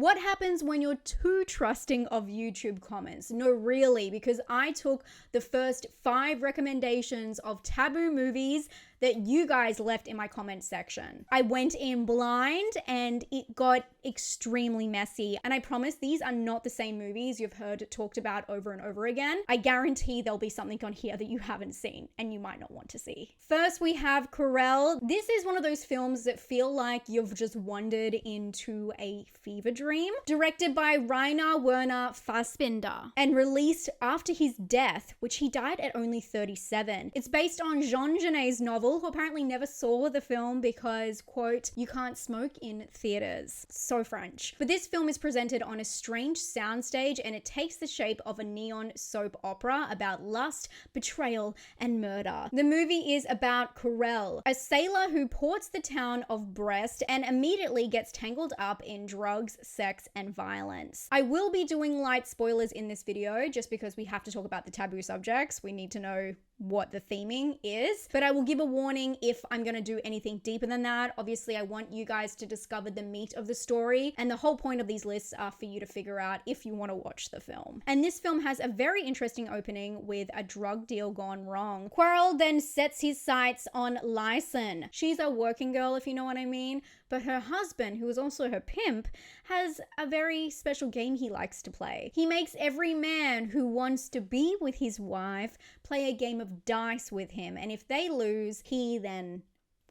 What happens when you're too trusting of YouTube comments? No, really, because I took the first 5 recommendations of taboo movies that you guys left in my comment section. I went in blind and it got extremely messy. And I promise these are not the same movies you've heard talked about over and over again. I guarantee there'll be something on here that you haven't seen and you might not want to see. First, we have Querelle. This is one of those films that feel like you've just wandered into a fever dream. Directed by Rainer Werner Fassbinder and released after his death, which he died at only 37. It's based on Jean Genet's novel, who apparently never saw the film because, quote, you can't smoke in theaters. So French. But this film is presented on a strange soundstage and it takes the shape of a neon soap opera about lust, betrayal, and murder. The movie is about Querelle, a sailor who ports the town of Brest and immediately gets tangled up in drugs, sex, and violence. I will be doing light spoilers in this video just because we have to talk about the taboo subjects. We need to know what the theming is, but I will give a warning if I'm going to do anything deeper than that. Obviously, I want you guys to discover the meat of the story, and the whole point of these lists are for you to figure out if you want to watch the film. And this film has a very interesting opening with a drug deal gone wrong. Querelle then sets his sights on Lyson. She's a working girl, if you know what I mean, but her husband, who is also her pimp, has a very special game he likes to play. He makes every man who wants to be with his wife play a game of dice with him, and if they lose, he then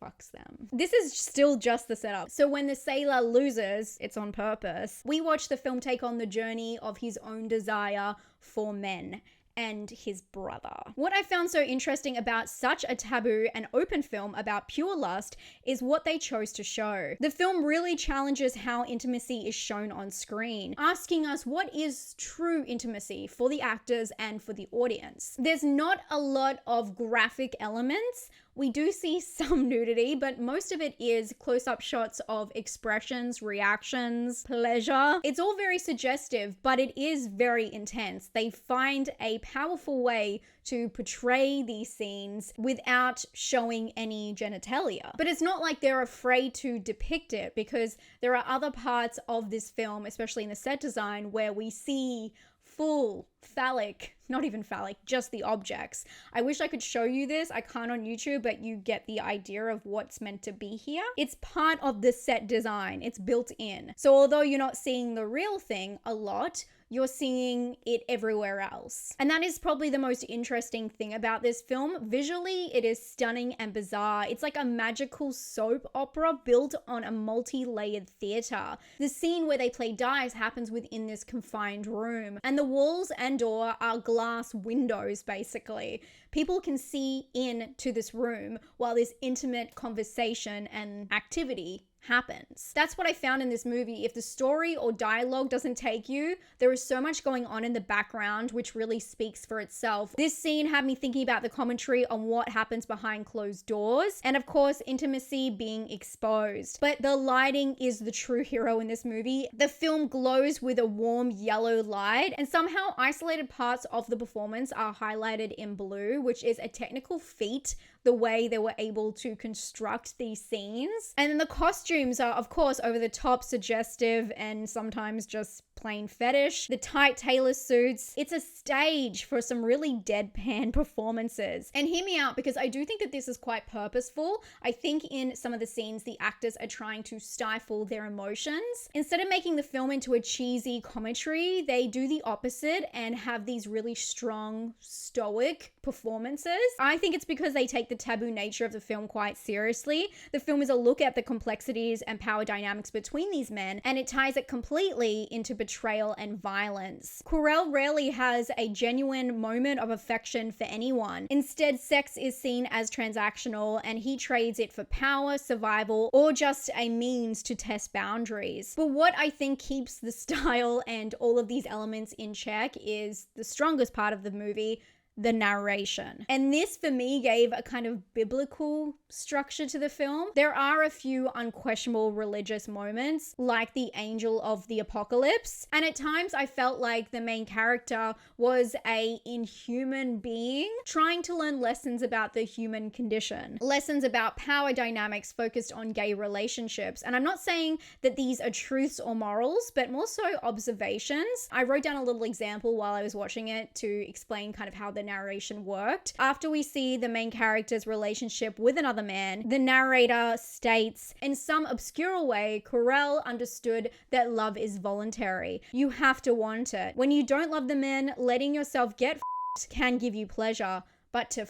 fucks them. This is still just the setup. So when the sailor loses, it's on purpose. We watch the film take on the journey of his own desire for men and his brother. What I found so interesting about such a taboo and open film about pure lust is what they chose to show. The film really challenges how intimacy is shown on screen, asking us what is true intimacy for the actors and for the audience. There's not a lot of graphic elements. We do see some nudity, but most of it is close-up shots of expressions, reactions, pleasure. It's all very suggestive, but it is very intense. They find a powerful way to portray these scenes without showing any genitalia. But it's not like they're afraid to depict it, because there are other parts of this film, especially in the set design, where we see full phallic, not even phallic, just the objects. I wish I could show you this. I can't on YouTube, but you get the idea of what's meant to be here. It's part of the set design. It's built in. So although you're not seeing the real thing a lot, you're seeing it everywhere else. And that is probably the most interesting thing about this film. Visually, it is stunning and bizarre. It's like a magical soap opera built on a multi-layered theater. The scene where they play dice happens within this confined room, and the walls and door are glass windows, basically. People can see into this room while this intimate conversation and activity happens. That's what I found in this movie. If the story or dialogue doesn't take you, there is so much going on in the background which really speaks for itself. This scene had me thinking about the commentary on what happens behind closed doors, and of course intimacy being exposed. But the lighting is the true hero in this movie. The film glows with a warm yellow light, and somehow isolated parts of the performance are highlighted in blue, which is a technical feat, the way they were able to construct these scenes. And then the costumes are, of course, over the top, suggestive, and sometimes just plain fetish. The tight tailor suits. It's a stage for some really deadpan performances. And hear me out, because I do think that this is quite purposeful. I think in some of the scenes, the actors are trying to stifle their emotions. Instead of making the film into a cheesy commentary, they do the opposite and have these really strong, stoic performances. I think it's because they take the taboo nature of the film quite seriously. The film is a look at the complexities and power dynamics between these men, and it ties it completely into betrayal and violence. Querelle rarely has a genuine moment of affection for anyone. Instead, sex is seen as transactional, and he trades it for power, survival, or just a means to test boundaries. But what I think keeps the style and all of these elements in check is the strongest part of the movie: the narration. And this for me gave a kind of biblical structure to the film. There are a few unquestionable religious moments, like the angel of the apocalypse. And at times I felt like the main character was a inhuman being trying to learn lessons about the human condition. Lessons about power dynamics focused on gay relationships. And I'm not saying that these are truths or morals, but more so observations. I wrote down a little example while I was watching it to explain kind of how the narration worked. After we see the main character's relationship with another man, the narrator states, in some obscure way, Querelle understood that love is voluntary. You have to want it. When you don't love the men, letting yourself get f***ed can give you pleasure, but to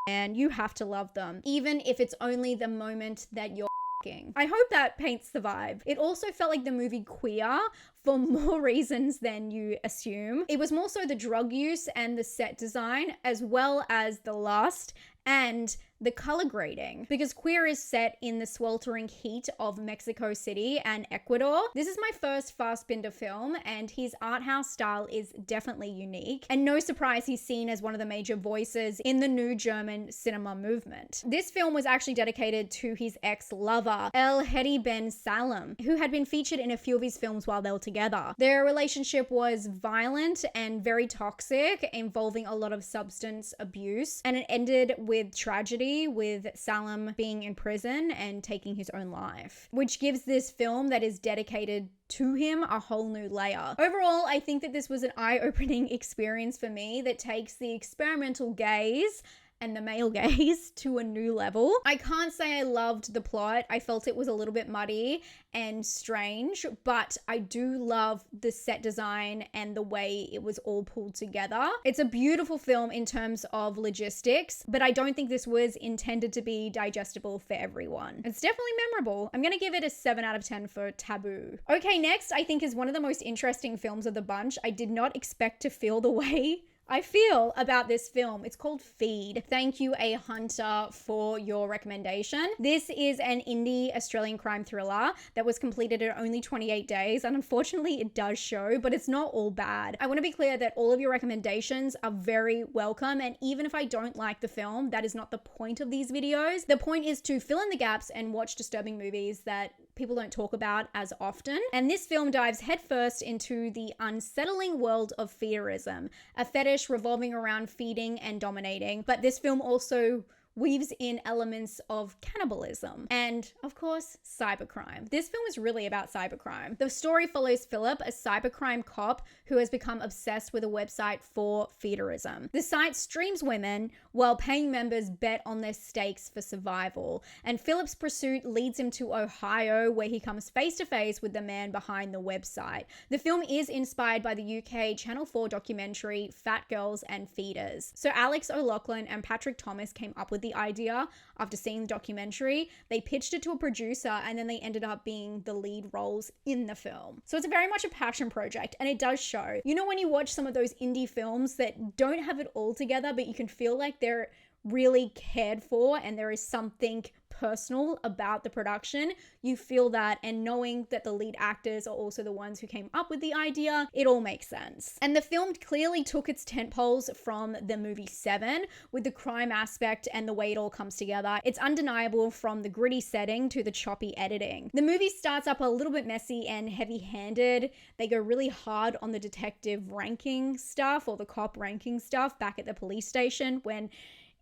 man, you have to love them, even if it's only the moment that you're f***ing. I hope that paints the vibe. It also felt like the movie queer for more reasons than you assume. It was more so the drug use and the set design, as well as the lust and the color grading, because Queer is set in the sweltering heat of Mexico City and Ecuador. This is my first Fassbinder film, and his art house style is definitely unique. And no surprise, he's seen as one of the major voices in the new German cinema movement. This film was actually dedicated to his ex-lover, El Hedi Ben Salem, who had been featured in a few of his films while they were together. Their relationship was violent and very toxic, involving a lot of substance abuse, and it ended with tragedy, with Salem being in prison and taking his own life, which gives this film that is dedicated to him a whole new layer. Overall, I think that this was an eye-opening experience for me that takes the experimental gaze and the male gaze to a new level. I can't say I loved the plot. I felt it was a little bit muddy and strange, but I do love the set design and the way it was all pulled together. It's a beautiful film in terms of logistics, but I don't think this was intended to be digestible for everyone. It's definitely memorable. I'm gonna give it a 7 out of 10 for Taboo. Okay, next I think is one of the most interesting films of the bunch. I did not expect to feel the way I feel about this film. It's called Feed. Thank you, A Hunter, for your recommendation. This is an indie Australian crime thriller that was completed in only 28 days, and unfortunately it does show, but it's not all bad. I want to be clear that all of your recommendations are very welcome, and even if I don't like the film, that is not the point of these videos. The point is to fill in the gaps and watch disturbing movies that people don't talk about as often. And this film dives headfirst into the unsettling world of feederism, a fetish revolving around feeding and dominating. But this film also weaves in elements of cannibalism and, of course, cybercrime. This film is really about cybercrime. The story follows Philip, a cybercrime cop who has become obsessed with a website for feederism. The site streams women while paying members bet on their stakes for survival. And Philip's pursuit leads him to Ohio, where he comes face to face with the man behind the website. The film is inspired by the UK Channel 4 documentary Fat Girls and Feeders. So Alex O'Loughlin and Patrick Thomas came up with the idea after seeing the documentary. They pitched it to a producer, and then they ended up being the lead roles in the film. So it's very much a passion project, and it does show. You know, when you watch some of those indie films that don't have it all together, but you can feel like they're really cared for and there is something personal about the production, you feel that, and knowing that the lead actors are also the ones who came up with the idea, it all makes sense. And the film clearly took its tentpoles from the movie Seven with the crime aspect and the way it all comes together. It's undeniable from the gritty setting to the choppy editing. The movie starts up a little bit messy and heavy-handed. They go really hard on the detective ranking stuff or the cop ranking stuff back at the police station when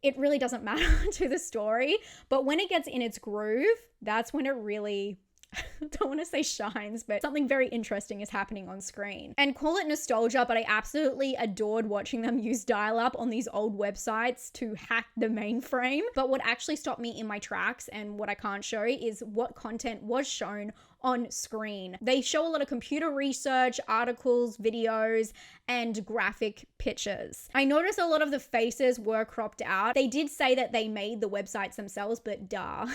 it really doesn't matter to the story. But when it gets in its groove, that's when it really, I don't want to say shines, but something very interesting is happening on screen. And call it nostalgia, but I absolutely adored watching them use dial-up on these old websites to hack the mainframe. But what actually stopped me in my tracks and what I can't show is what content was shown on screen. They show a lot of computer research, articles, videos, and graphic pictures. I noticed a lot of the faces were cropped out. They did say that they made the websites themselves, but duh.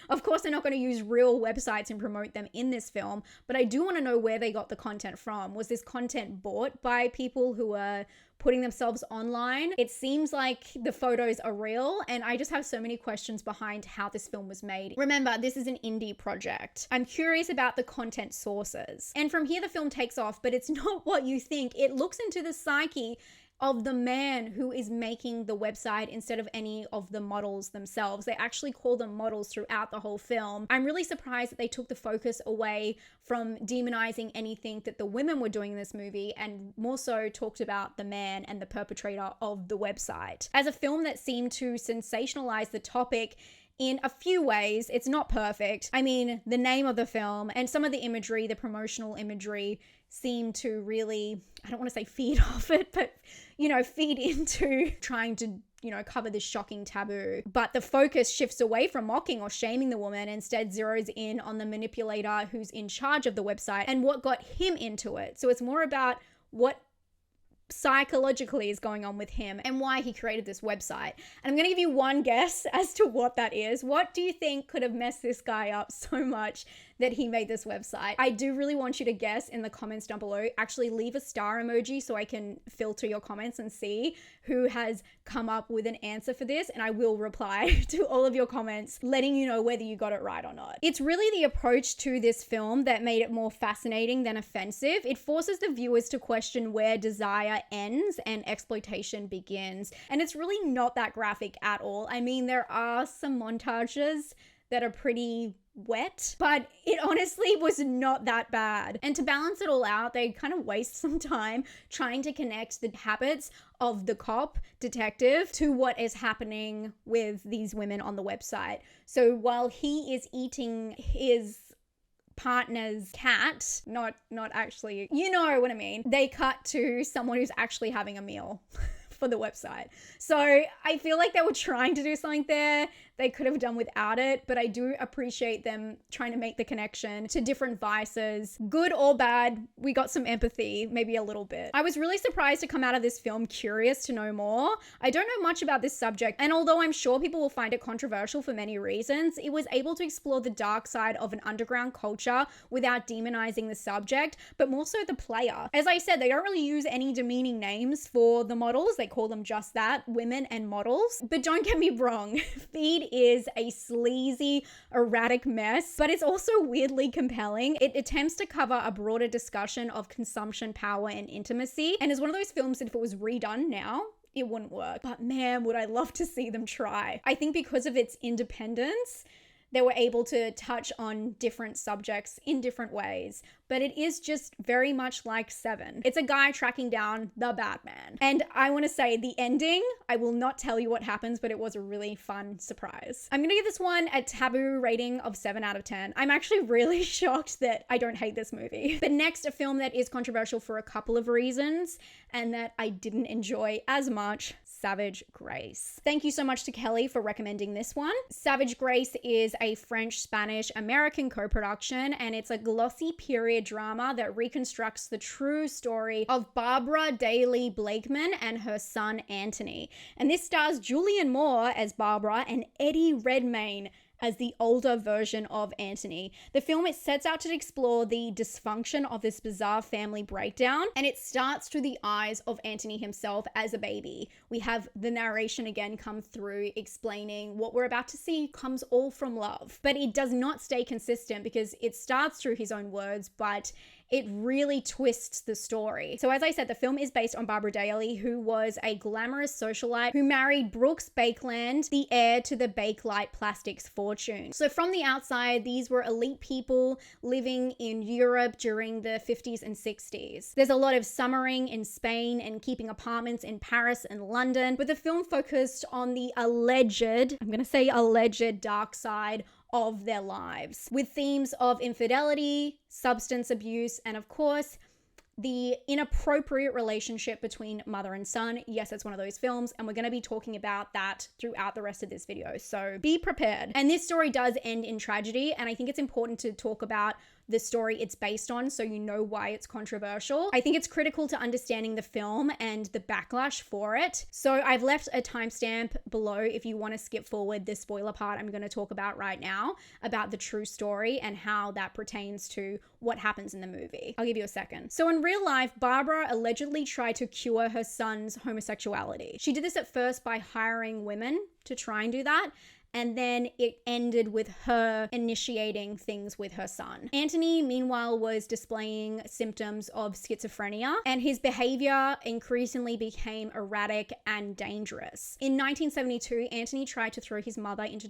Of course, they're not going to use real websites and promote them in this film, but I do want to know where they got the content from. Was this content bought by people who were putting themselves online? It seems like the photos are real, and I just have so many questions behind how this film was made. Remember, this is an indie project. I'm curious about the content sources. And from here, the film takes off, but it's not what you think. It looks into the psyche of the man who is making the website instead of any of the models themselves. They actually call them models throughout the whole film. I'm really surprised that they took the focus away from demonizing anything that the women were doing in this movie and more so talked about the man and the perpetrator of the website. As a film that seemed to sensationalize the topic in a few ways, it's not perfect. I mean, the name of the film and some of the imagery, the promotional imagery, seem to really, I don't want to say feed off it, but, feed into trying to, cover this shocking taboo. But the focus shifts away from mocking or shaming the woman, instead zeroes in on the manipulator who's in charge of the website and what got him into it. So it's more about what psychologically is going on with him and why he created this website. And I'm going to give you one guess as to what that is. What do you think could have messed this guy up so much that he made this website? I do really want you to guess in the comments down below. Actually, leave a star emoji so I can filter your comments and see who has come up with an answer for this, and I will reply to all of your comments, letting you know whether you got it right or not. It's really the approach to this film that made it more fascinating than offensive. It forces the viewers to question where desire ends and exploitation begins, and it's really not that graphic at all. I mean, there are some montages that are pretty wet, but it honestly was not that bad. And to balance it all out, they kind of waste some time trying to connect the habits of the cop detective to what is happening with these women on the website. So while he is eating his partner's cat, not actually, you know what I mean, they cut to someone who's actually having a meal for the website. So I feel like they were trying to do something there. They could have done without it, but I do appreciate them trying to make the connection to different vices. Good or bad, we got some empathy, maybe a little bit. I was really surprised to come out of this film curious to know more. I don't know much about this subject, and although I'm sure people will find it controversial for many reasons, it was able to explore the dark side of an underground culture without demonizing the subject, but more so the player. As I said, they don't really use any demeaning names for the models. They call them just that, women and models. But don't get me wrong, Feed is a sleazy, erratic mess, but it's also weirdly compelling. It attempts to cover a broader discussion of consumption, power, and intimacy, and is one of those films that if it was redone now, it wouldn't work. But man, would I love to see them try. I think because of its independence, they were able to touch on different subjects in different ways, but it is just very much like Seven. It's a guy tracking down the Batman. And I want to say the ending, I will not tell you what happens, but it was a really fun surprise. I'm going to give this one a Taboo rating of 7 out of 10. I'm actually really shocked that I don't hate this movie. But next, a film that is controversial for a couple of reasons and that I didn't enjoy as much, Savage Grace. Thank you so much to Kelly for recommending this one. Savage Grace is a French-Spanish-American co-production, and it's a glossy period drama that reconstructs the true story of Barbara Daly Blakeman and her son Anthony. And this stars Julianne Moore as Barbara and Eddie Redmayne as the older version of Anthony. The film, it sets out to explore the dysfunction of this bizarre family breakdown, and it starts through the eyes of Anthony himself as a baby. We have the narration again come through explaining what we're about to see comes all from love. But it does not stay consistent because it starts through his own words, but it really twists the story. So as I said, the film is based on Barbara Daly, who was a glamorous socialite who married Brooks Bakeland, the heir to the Bakelite Plastics fortune. So from the outside, these were elite people living in Europe during the 50s and 60s. There's a lot of summering in Spain and keeping apartments in Paris and London, but the film focused on the alleged, I'm gonna say alleged, dark side of their lives, with themes of infidelity, substance abuse, and of course, the inappropriate relationship between mother and son. Yes, it's one of those films, and we're going to be talking about that throughout the rest of this video, so be prepared. And this story does end in tragedy, and I think it's important to talk about the story it's based on so you know why it's controversial. I think it's critical to understanding the film and the backlash for it. So I've left a timestamp below if you want to skip forward the spoiler part I'm going to talk about right now about the true story and how that pertains to what happens in the movie. I'll give you a second. So in real life, Barbara allegedly tried to cure her son's homosexuality. She did this at first by hiring women to try and do that, and then it ended with her initiating things with her son. Anthony, meanwhile, was displaying symptoms of schizophrenia, and his behavior increasingly became erratic and dangerous. In 1972, Anthony tried to throw his mother into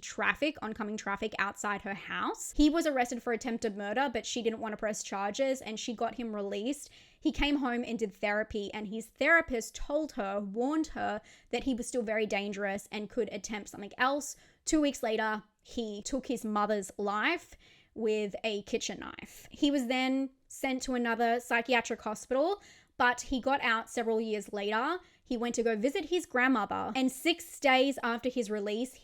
oncoming traffic outside her house. He was arrested for attempted murder, but she didn't want to press charges, and she got him released. He came home and did therapy, and his therapist warned her that he was still very dangerous and could attempt something else. 2 weeks later, he took his mother's life with a kitchen knife. He was then sent to another psychiatric hospital, but he got out several years later. He went to go visit his grandmother, and 6 days after his release,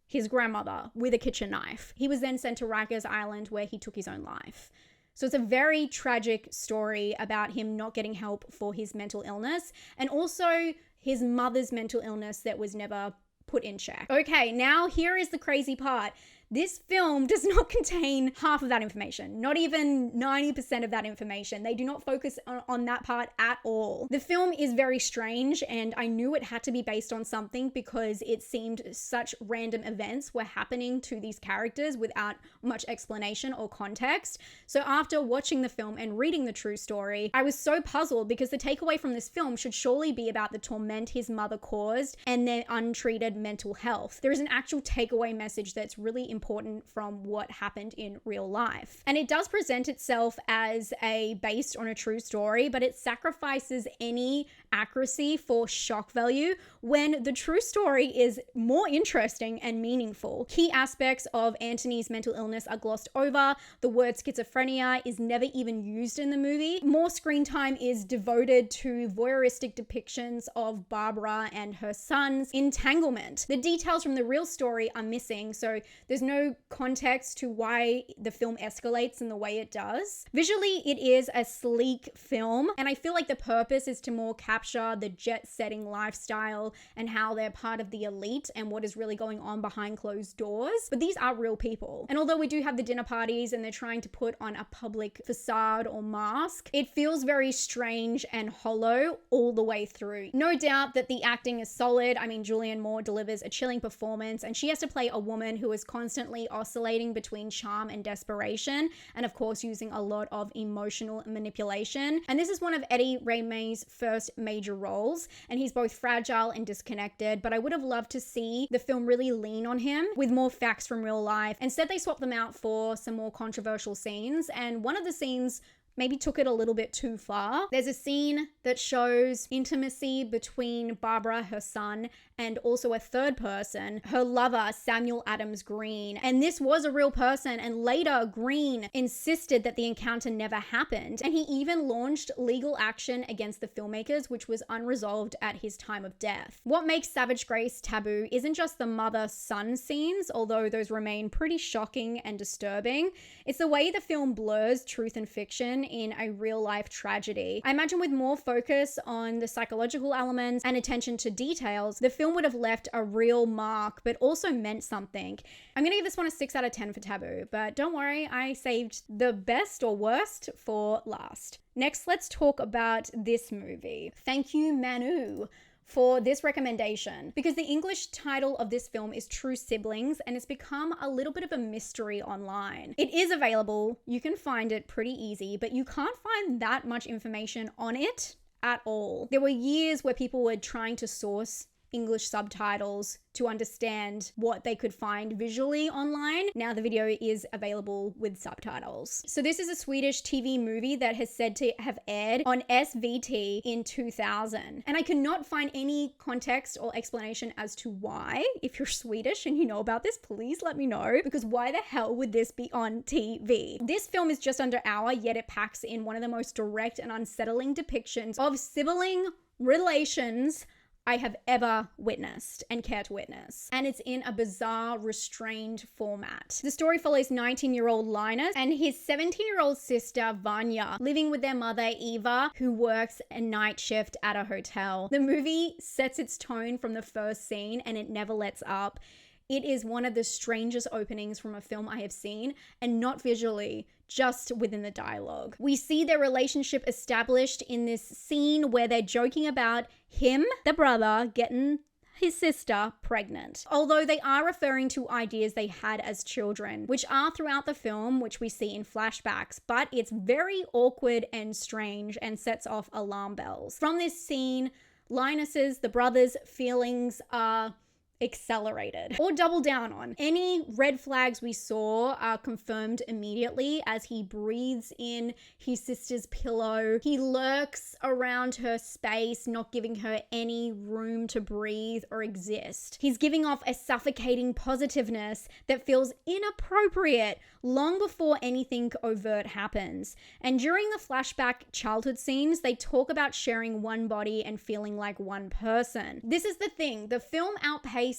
his grandmother with a kitchen knife. He was then sent to Rikers Island, where he took his own life. So it's a very tragic story about him not getting help for his mental illness, and also his mother's mental illness that was never put in check. Okay, now here is the crazy part. This film does not contain half of that information, not even 90% of that information. They do not focus on that part at all. The film is very strange, and I knew it had to be based on something because it seemed such random events were happening to these characters without much explanation or context. So after watching the film and reading the true story, I was so puzzled because the takeaway from this film should surely be about the torment his mother caused and their untreated mental health. There is an actual takeaway message that's really important from what happened in real life. And it does present itself as based on a true story, but it sacrifices any accuracy for shock value when the true story is more interesting and meaningful. Key aspects of Anthony's mental illness are glossed over. The word schizophrenia is never even used in the movie. More screen time is devoted to voyeuristic depictions of Barbara and her son's entanglement. The details from the real story are missing, so there's no context to why the film escalates in the way it does. Visually, it is a sleek film, and I feel like the purpose is to more capture the jet-setting lifestyle and how they're part of the elite and what is really going on behind closed doors. But these are real people. And although we do have the dinner parties and they're trying to put on a public facade or mask, it feels very strange and hollow all the way through. No doubt that the acting is solid. I mean, Julianne Moore delivers a chilling performance, and she has to play a woman who is constantly oscillating between charm and desperation, and of course using a lot of emotional manipulation. And this is one of Eddie Redmayne's first major roles, and he's both fragile and disconnected, but I would have loved to see the film really lean on him with more facts from real life. Instead, they swapped them out for some more controversial scenes, and one of the scenes maybe took it a little bit too far. There's a scene that shows intimacy between Barbara, her son, and also a third person, her lover, Samuel Adams Green. And this was a real person, and later Green insisted that the encounter never happened. And he even launched legal action against the filmmakers, which was unresolved at his time of death. What makes Savage Grace taboo isn't just the mother-son scenes, although those remain pretty shocking and disturbing. It's the way the film blurs truth and fiction in a real-life tragedy. I imagine with more focus on the psychological elements and attention to details, the film would have left a real mark, but also meant something. I'm gonna give this one a 6 out of 10 for Taboo, but don't worry, I saved the best or worst for last. Next, let's talk about this movie. Thank you, Manu, for this recommendation, because the English title of this film is True Siblings, and it's become a little bit of a mystery online. It is available, you can find it pretty easy, but you can't find that much information on it at all. There were years where people were trying to source English subtitles to understand what they could find visually online. Now the video is available with subtitles. So this is a Swedish TV movie that has said to have aired on SVT in 2000. And I could not find any context or explanation as to why. If you're Swedish and you know about this, please let me know, because why the hell would this be on TV? This film is just under an hour, yet it packs in one of the most direct and unsettling depictions of sibling relations I have ever witnessed and care to witness. And it's in a bizarre, restrained format. The story follows 19-year-old Linus and his 17-year-old sister, Vanya, living with their mother, Eva, who works a night shift at a hotel. The movie sets its tone from the first scene, and it never lets up. It is one of the strangest openings from a film I have seen, and not visually, just within the dialogue. We see their relationship established in this scene where they're joking about him, the brother, getting his sister pregnant. Although they are referring to ideas they had as children, which are throughout the film, which we see in flashbacks, but it's very awkward and strange and sets off alarm bells. From this scene, Linus's, the brothers' feelings are accelerated or double down on. Any red flags we saw are confirmed immediately as he breathes in his sister's pillow. He lurks around her space, not giving her any room to breathe or exist. He's giving off a suffocating positiveness that feels inappropriate long before anything overt happens. And during the flashback childhood scenes, they talk about sharing one body and feeling like one person. This is the thing. The film outpaces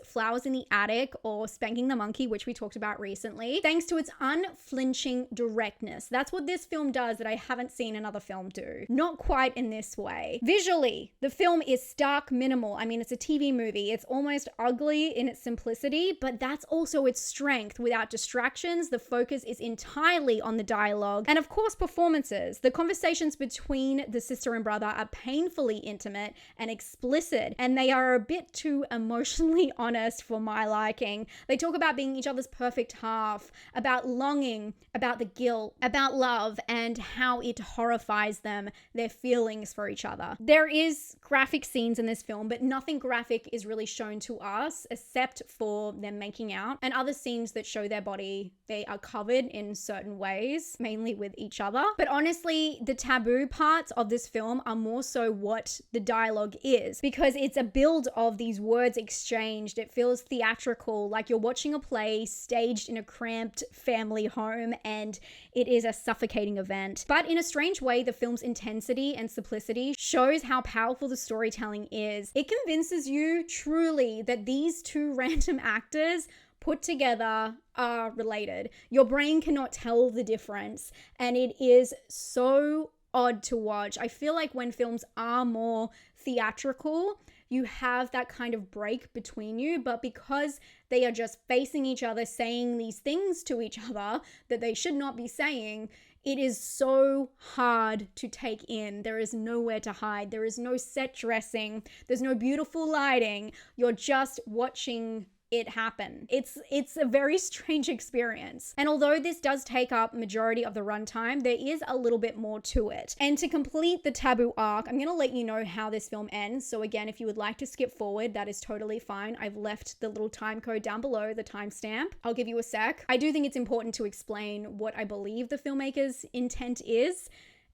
Flowers in the Attic or Spanking the Monkey, which we talked about recently, thanks to its unflinching directness. That's what this film does that I haven't seen another film do. Not quite in this way. Visually, the film is stark minimal. I mean, it's a TV movie. It's almost ugly in its simplicity, but that's also its strength. Without distractions, the focus is entirely on the dialogue and, of course, performances. The conversations between the sister and brother are painfully intimate and explicit, and they are a bit too emotionally honest for my liking. They talk about being each other's perfect half, about longing, about the guilt, about love, and how it horrifies them, their feelings for each other. There is graphic scenes in this film, but nothing graphic is really shown to us except for them making out, and other scenes that show their body, they are covered in certain ways, mainly with each other. But honestly, the taboo parts of this film are more so what the dialogue is, because it's a build of these words exchanged. It feels theatrical, like you're watching a play staged in a cramped family home, and it is a suffocating event. But in a strange way, the film's intensity and simplicity shows how powerful the storytelling is. It convinces you truly that these two random actors put together are related. Your brain cannot tell the difference, and it is so odd to watch. I feel like when films are more theatrical, you have that kind of break between you, but because they are just facing each other, saying these things to each other that they should not be saying, it is so hard to take in. There is nowhere to hide. There is no set dressing. There's no beautiful lighting. You're just watching it happen. It's a very strange experience. And although this does take up majority of the runtime, there is a little bit more to it. And to complete the taboo arc, I'm going to let you know how this film ends. So again, if you would like to skip forward, that is totally fine. I've left the little time code down below, the timestamp. I'll give you a sec. I do think it's important to explain what I believe the filmmaker's intent is,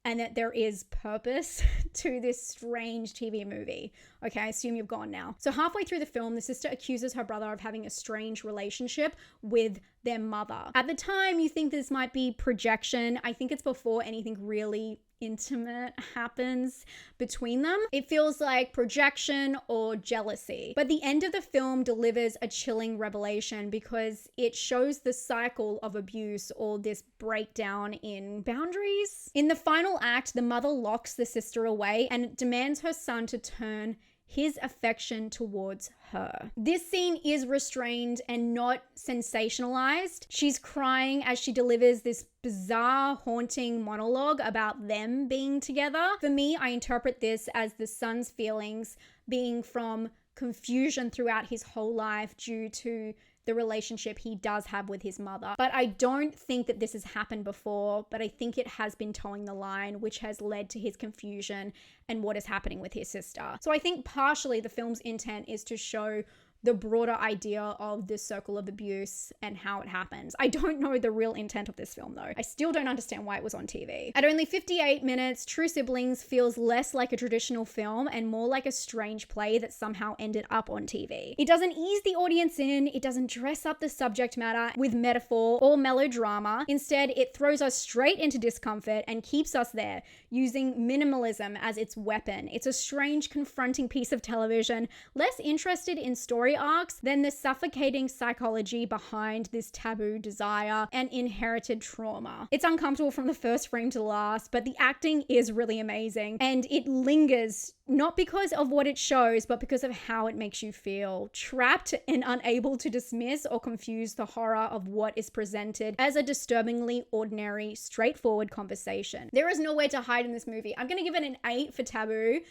and that there is purpose to this strange TV movie. Okay, I assume you've gone now. So halfway through the film, the sister accuses her brother of having a strange relationship with their mother. At the time, you think this might be projection. I think it's before anything really intimate happens between them. It feels like projection or jealousy. But the end of the film delivers a chilling revelation because it shows the cycle of abuse or this breakdown in boundaries. In the final act, the mother locks the sister away and demands her son to turn his affection towards her. This scene is restrained and not sensationalized. She's crying as she delivers this bizarre, haunting monologue about them being together. For me, I interpret this as the son's feelings being from confusion throughout his whole life due to the relationship he does have with his mother. But I don't think that this has happened before, but I think it has been towing the line, which has led to his confusion and what is happening with his sister. So I think partially the film's intent is to show the broader idea of this circle of abuse and how it happens. I don't know the real intent of this film though. I still don't understand why it was on TV. At only 58 minutes, True Siblings feels less like a traditional film and more like a strange play that somehow ended up on TV. It doesn't ease the audience in, it doesn't dress up the subject matter with metaphor or melodrama. Instead, it throws us straight into discomfort and keeps us there, using minimalism as its weapon. It's a strange, confronting piece of television, less interested in story arcs than the suffocating psychology behind this taboo desire and inherited trauma. It's uncomfortable from the first frame to the last, but the acting is really amazing and it lingers not because of what it shows, but because of how it makes you feel. Trapped and unable to dismiss or confuse the horror of what is presented as a disturbingly ordinary, straightforward conversation. There is nowhere to hide in this movie. I'm going to give it an 8 for Taboo.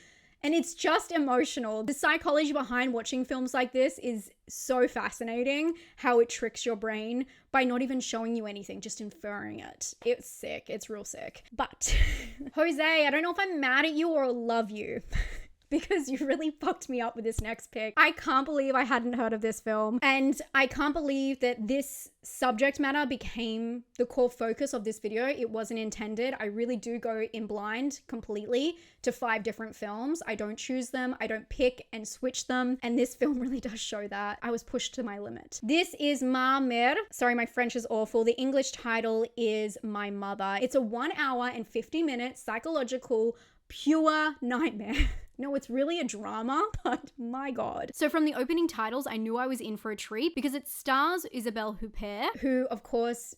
And it's just emotional. The psychology behind watching films like this is so fascinating, how it tricks your brain by not even showing you anything, just inferring it. It's sick. It's real sick. But Jose, I don't know if I'm mad at you or love you. Because you really fucked me up with this next pick. I can't believe I hadn't heard of this film. And I can't believe that this subject matter became the core focus of this video. It wasn't intended. I really do go in blind completely to 5 different films. I don't choose them. I don't pick and switch them. And this film really does show that. I was pushed to my limit. This is Ma Mère. Sorry, my French is awful. The English title is My Mother. It's a 1 hour and 50 minute psychological pure nightmare. No, it's really a drama, but my God. So from the opening titles, I knew I was in for a treat because it stars Isabelle Huppert, who of course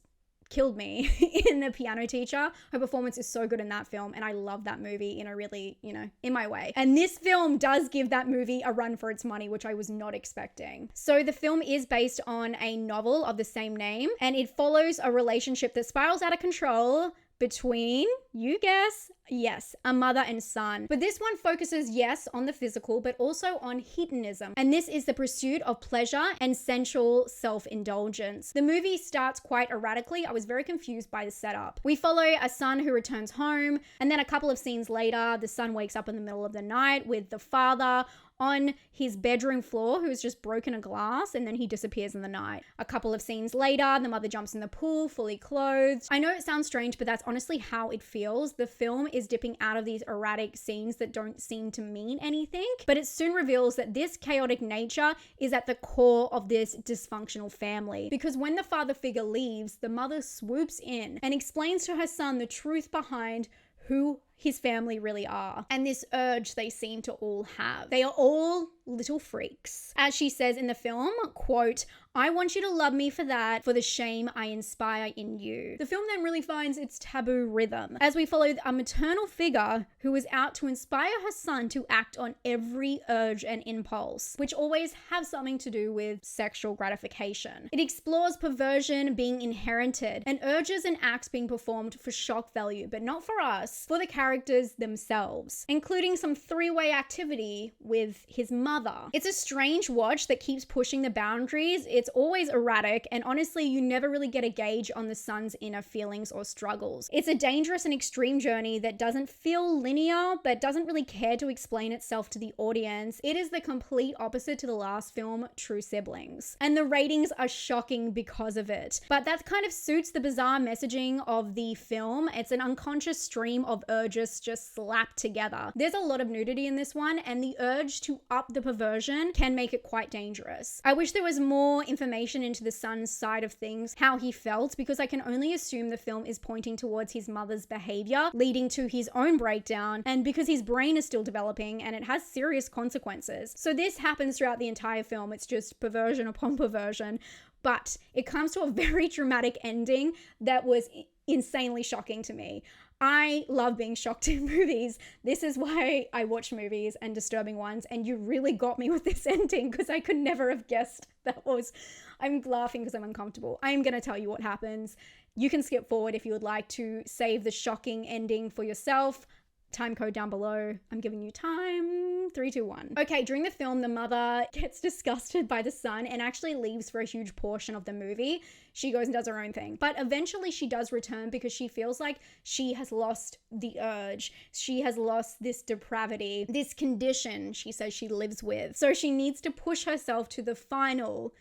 killed me in The Piano Teacher. Her performance is so good in that film, and I love that movie in a really, in my way. And this film does give that movie a run for its money, which I was not expecting. So the film is based on a novel of the same name, and it follows a relationship that spirals out of control between, you guess, yes, a mother and son. But this one focuses, yes, on the physical, but also on hedonism. And this is the pursuit of pleasure and sensual self-indulgence. The movie starts quite erratically. I was very confused by the setup. We follow a son who returns home, and then a couple of scenes later, the son wakes up in the middle of the night with the father on his bedroom floor who has just broken a glass, and then he disappears in the night. A couple of scenes later, the mother jumps in the pool fully clothed. I know it sounds strange, but that's honestly how it feels. The film is dipping out of these erratic scenes that don't seem to mean anything, but it soon reveals that this chaotic nature is at the core of this dysfunctional family. Because when the father figure leaves, the mother swoops in and explains to her son the truth behind who his family really are, and this urge they seem to all have. They are all little freaks. As she says in the film, quote, "I want you to love me for that, for the shame I inspire in you." The film then really finds its taboo rhythm as we follow a maternal figure who is out to inspire her son to act on every urge and impulse, which always have something to do with sexual gratification. It explores perversion being inherited and urges and acts being performed for shock value, but not for us, for the characters themselves, including some 3-way activity with his mother. It's a strange watch that keeps pushing the boundaries. It's always erratic, and honestly, you never really get a gauge on the son's inner feelings or struggles. It's a dangerous and extreme journey that doesn't feel linear, but doesn't really care to explain itself to the audience. It is the complete opposite to the last film, True Siblings. And the ratings are shocking because of it. But that kind of suits the bizarre messaging of the film. It's an unconscious stream of urges just slapped together. There's a lot of nudity in this one, and the urge to up the perversion can make it quite dangerous. I wish there was more information into the son's side of things, how he felt, because I can only assume the film is pointing towards his mother's behavior, leading to his own breakdown, and because his brain is still developing and it has serious consequences. So this happens throughout the entire film. It's just perversion upon perversion, but it comes to a very dramatic ending that was insanely shocking to me. I love being shocked in movies. This is why I watch movies, and disturbing ones, and you really got me with this ending because I could never have guessed that was... I'm laughing because I'm uncomfortable. I'm going to tell you what happens. You can skip forward if you would like to save the shocking ending for yourself. Time code down below. I'm giving you time. 3, 2, 1. Okay, during the film, the mother gets disgusted by the son and actually leaves for a huge portion of the movie. She goes and does her own thing. But eventually she does return because she feels like she has lost the urge. She has lost this depravity, this condition she says she lives with. So she needs to push herself to the final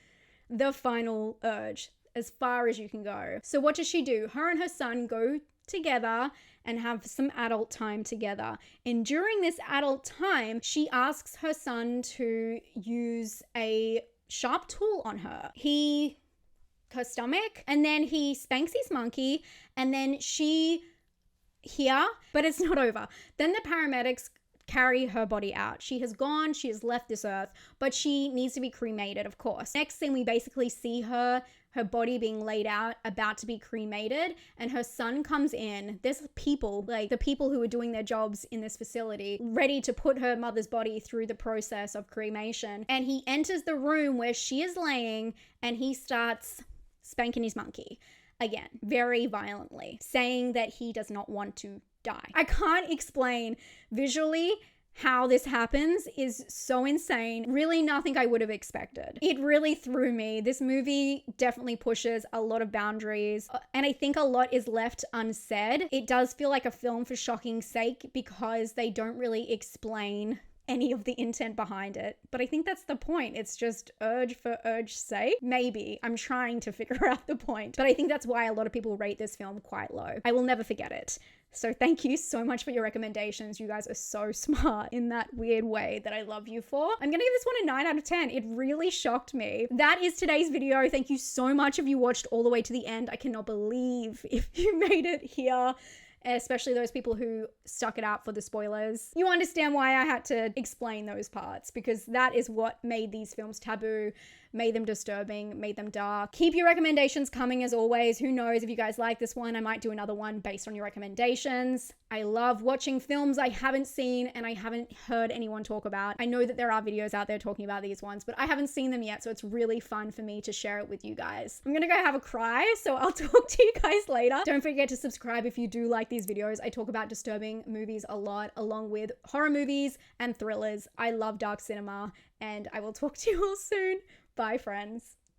urge, as far as you can go. So what does she do? Her and her son go together and have some adult time together. And during this adult time, she asks her son to use a sharp tool on her. Her stomach, and then he spanks his monkey, and then but it's not over. Then the paramedics carry her body out. She has left this earth, but she needs to be cremated, of course. Next thing, we basically see her body being laid out, about to be cremated, and her son comes in. There's people, like the people who are doing their jobs in this facility, ready to put her mother's body through the process of cremation. And he enters the room where she is laying, and he starts spanking his monkey. Again, very violently, saying that he does not want to die. I can't explain visually how this happens is so insane. Really nothing I would have expected. It really threw me. This movie definitely pushes a lot of boundaries, and I think a lot is left unsaid. It does feel like a film for shocking's sake because they don't really explain any of the intent behind it. But I think that's the point. It's just urge for urge's sake. Maybe. I'm trying to figure out the point. But I think that's why a lot of people rate this film quite low. I will never forget it. So thank you so much for your recommendations. You guys are so smart in that weird way that I love you for. I'm gonna give this one a 9 out of 10. It really shocked me. That is today's video. Thank you so much if you watched all the way to the end. I cannot believe if you made it here, especially those people who stuck it out for the spoilers. You understand why I had to explain those parts, because that is what made these films taboo, made them disturbing, made them dark. Keep your recommendations coming as always. Who knows, if you guys like this one, I might do another one based on your recommendations. I love watching films I haven't seen and I haven't heard anyone talk about. I know that there are videos out there talking about these ones, but I haven't seen them yet, so it's really fun for me to share it with you guys. I'm gonna go have a cry, so I'll talk to you guys later. Don't forget to subscribe if you do like these videos. I talk about disturbing movies a lot, along with horror movies and thrillers. I love dark cinema, and I will talk to you all soon. Bye, friends.